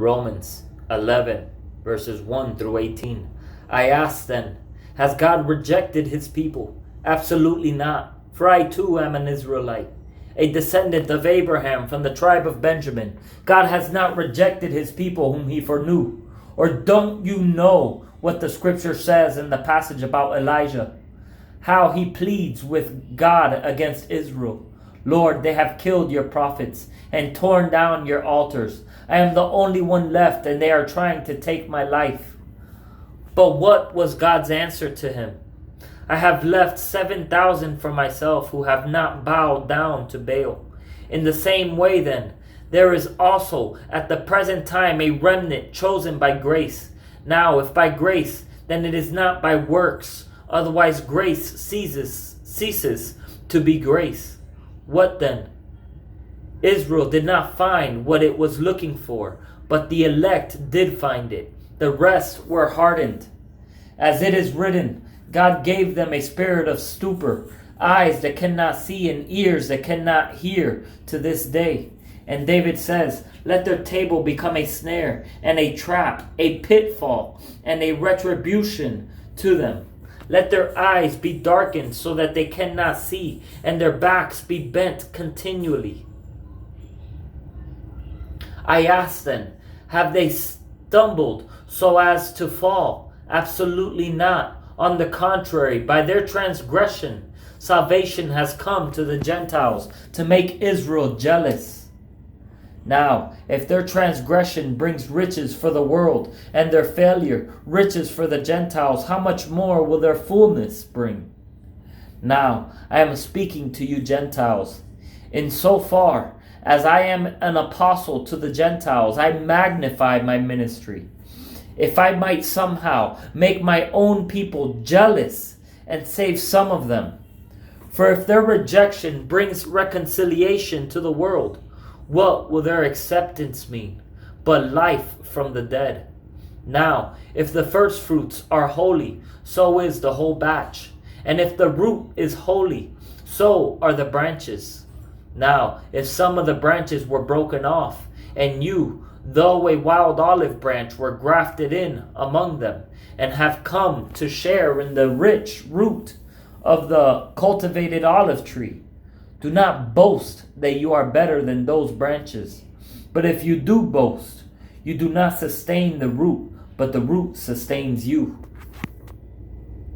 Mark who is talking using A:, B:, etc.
A: Romans 11, verses 1 through 18. I ask then, has God rejected his people? Absolutely not. For I too am an Israelite, a descendant of Abraham from the tribe of Benjamin. God has not rejected his people whom he foreknew. Or don't you know what the scripture says in the passage about Elijah? How he pleads with God against Israel. Lord, they have killed your prophets and torn down your altars. I am the only one left, and they are trying to take my life. But what was God's answer to him? I have left 7,000 for myself who have not bowed down to Baal. In the same way then, there is also at the present time a remnant chosen by grace. Now, if by grace, then it is not by works. Otherwise grace ceases to be grace. What then? Israel did not find what it was looking for, but the elect did find it. The rest were hardened. As it is written, God gave them a spirit of stupor, eyes that cannot see and ears that cannot hear to this day. And David says, let their table become a snare and a trap, a pitfall and a retribution to them. Let their eyes be darkened so that they cannot see, and their backs be bent continually. I ask then, have they stumbled so as to fall? Absolutely not. On the contrary, by their transgression, salvation has come to the Gentiles to make Israel jealous. Now, if their transgression brings riches for the world, and their failure riches for the Gentiles, how much more will their fullness bring? Now, I am speaking to you Gentiles. In so far as I am an apostle to the Gentiles, I magnify my ministry, if I might somehow make my own people jealous and save some of them. For if their rejection brings reconciliation to the world, what will their acceptance mean but life from the dead? Now, if the first fruits are holy, so is the whole batch. And if the root is holy, so are the branches. Now, if some of the branches were broken off, and you, though a wild olive branch, were grafted in among them, and have come to share in the rich root of the cultivated olive tree, do not boast that you are better than those branches. But if you do boast, you do not sustain the root, but the root sustains you.